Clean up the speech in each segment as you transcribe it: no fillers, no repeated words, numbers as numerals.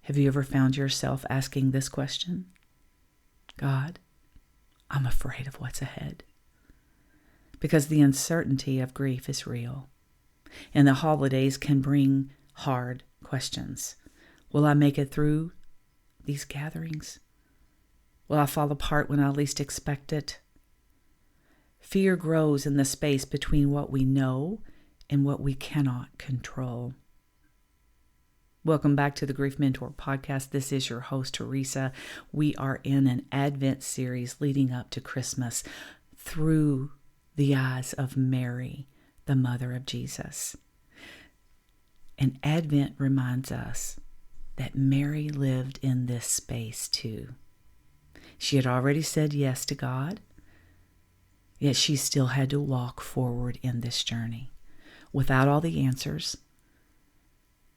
Have you ever found yourself asking this question? God, I'm afraid of what's ahead. Because the uncertainty of grief is real. And the holidays can bring hard questions. Will I make it through these gatherings? Will I fall apart when I least expect it? Fear grows in the space between what we know and what we cannot control. Welcome back to the Grief Mentor podcast. This is your host, Teresa. We are in an Advent series leading up to Christmas through the eyes of Mary, the mother of Jesus. And Advent reminds us that Mary lived in this space too. She had already said yes to God, yet she still had to walk forward in this journey without all the answers,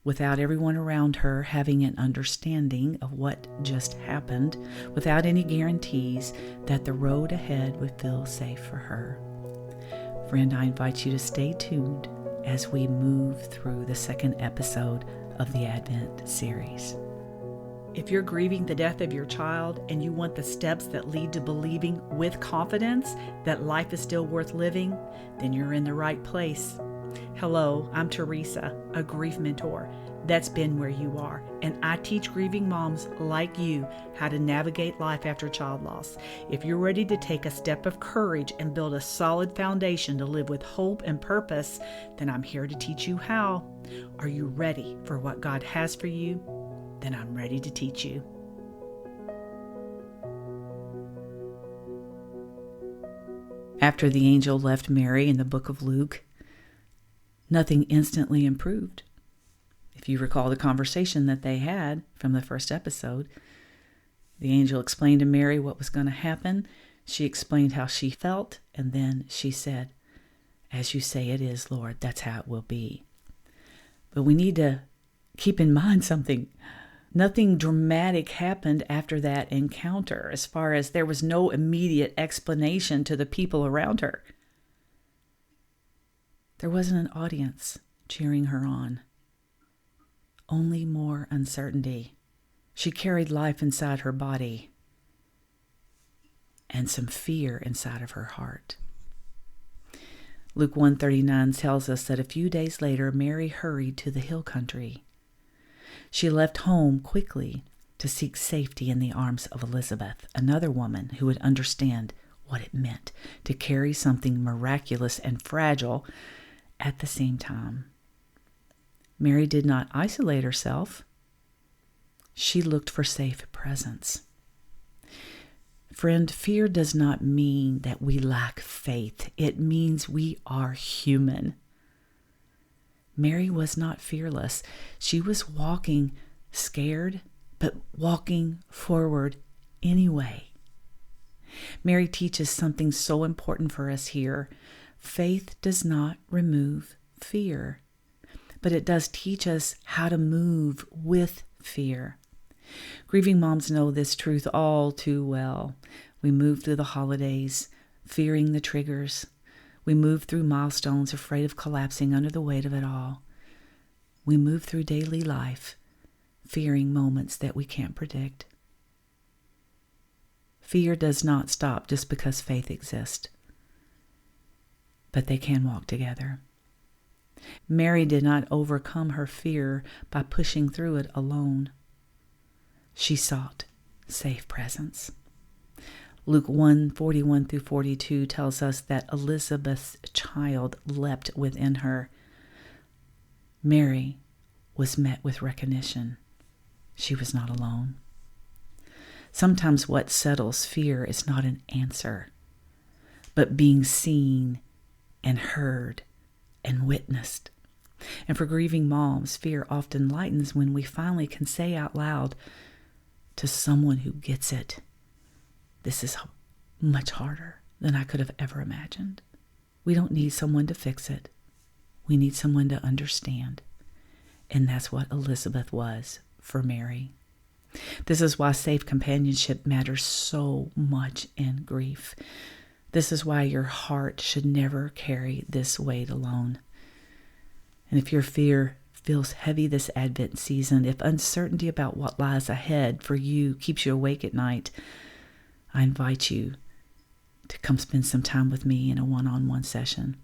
without everyone around her having an understanding of what just happened, without any guarantees that the road ahead would feel safe for her. Friend, I invite you to stay tuned as we move through the second episode of the Advent series. If you're grieving the death of your child and you want the steps that lead to believing with confidence that life is still worth living, then you're in the right place. Hello, I'm Teresa, a grief mentor that's been where you are, and I teach grieving moms like you how to navigate life after child loss. If you're ready to take a step of courage and build a solid foundation to live with hope and purpose, then I'm here to teach you how. Are you ready for what God has for you? Then I'm ready to teach you. After the angel left Mary in the book of Luke, nothing instantly improved. If you recall the conversation that they had from the first episode, the angel explained to Mary what was going to happen. She explained how she felt, and then she said, "As you say it is, Lord, that's how it will be." But we need to keep in mind something. Nothing dramatic happened after that encounter, as far as there was no immediate explanation to the people around her. There wasn't an audience cheering her on. Only more uncertainty. She carried life inside her body and some fear inside of her heart. Luke 1:39 tells us that a few days later, Mary hurried to the hill country. She left home quickly to seek safety in the arms of Elizabeth, another woman who would understand what it meant to carry something miraculous and fragile at the same time. Mary did not isolate herself. She looked for safe presence. Friend, fear does not mean that we lack faith. It means we are human. Mary was not fearless. She was walking scared, but walking forward anyway. Mary teaches something so important for us here. Faith does not remove fear, but it does teach us how to move with fear. Grieving moms know this truth all too well. We move through the holidays, fearing the triggers. We move through milestones, afraid of collapsing under the weight of it all. We move through daily life, fearing moments that we can't predict. Fear does not stop just because faith exists, but they can walk together. Mary did not overcome her fear by pushing through it alone. She sought safe presence. Luke 1:41-42 tells us that Elizabeth's child leapt within her. Mary was met with recognition. She was not alone. Sometimes what settles fear is not an answer, but being seen and heard and witnessed. And for grieving moms, fear often lightens when we finally can say out loud to someone who gets it, "This is much harder than I could have ever imagined." We don't need someone to fix it. We need someone to understand. And that's what Elizabeth was for Mary. This is why safe companionship matters so much in grief. This is why your heart should never carry this weight alone. And if your fear feels heavy this Advent season, if uncertainty about what lies ahead for you keeps you awake at night, I invite you to come spend some time with me in a one-on-one session.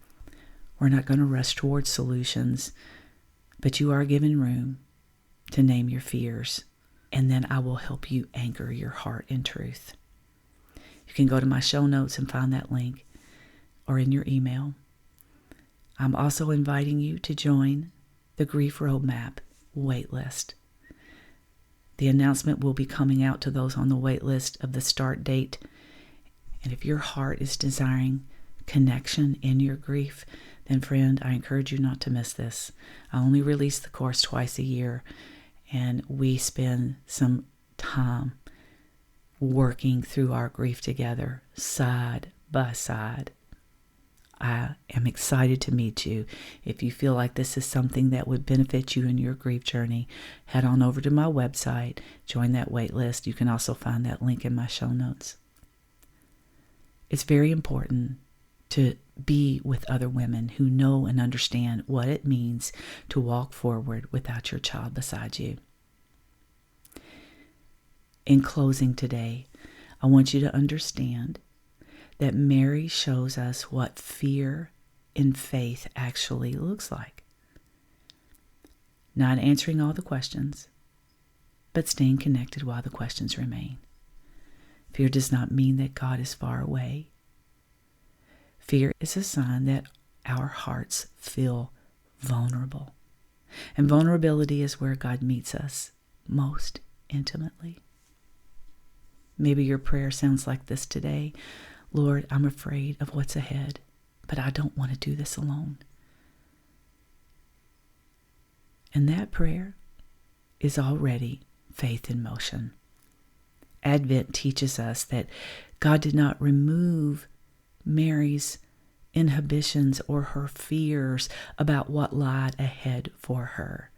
We're not going to rush towards solutions, but you are given room to name your fears, and then I will help you anchor your heart in truth. You can go to my show notes and find that link, or in your email. I'm also inviting you to join the Grief Roadmap waitlist. The announcement will be coming out to those on the waitlist of the start date. And if your heart is desiring connection in your grief, then friend, I encourage you not to miss this. I only release the course twice a year, and we spend some time working through our grief together, side by side. I am excited to meet you. If you feel like this is something that would benefit you in your grief journey, head on over to my website, join that wait list. You can also find that link in my show notes. It's very important to be with other women who know and understand what it means to walk forward without your child beside you. In closing today, I want you to understand that Mary shows us what fear in faith actually looks like. Not answering all the questions, but staying connected while the questions remain. Fear does not mean that God is far away. Fear is a sign that our hearts feel vulnerable. And vulnerability is where God meets us most intimately. Maybe your prayer sounds like this today. Lord, I'm afraid of what's ahead, but I don't want to do this alone. And that prayer is already faith in motion. Advent teaches us that God did not remove Mary's inhibitions or her fears about what lied ahead for her.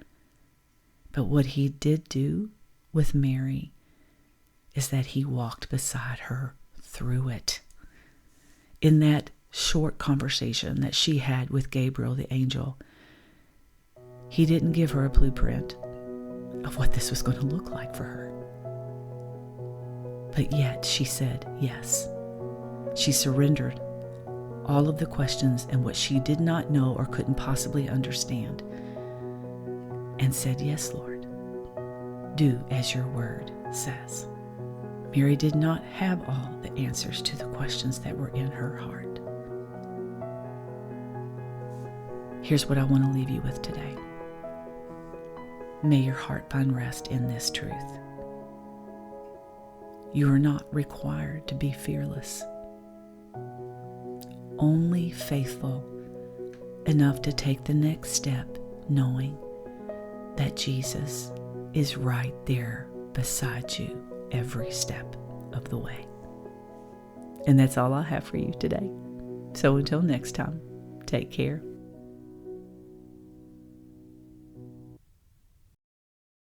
But what he did do with Mary is that he walked beside her through it. In that short conversation that she had with Gabriel the angel, he didn't give her a blueprint of what this was going to look like for her. But yet she said yes. She surrendered all of the questions and what she did not know or couldn't possibly understand, and said, "Yes, Lord, do as your word says." Mary did not have all the answers to the questions that were in her heart. Here's what I want to leave you with today. May your heart find rest in this truth. You are not required to be fearless, only faithful enough to take the next step, knowing that Jesus is right there beside you every step of the way. And that's all I have for you today. So until next time, take care.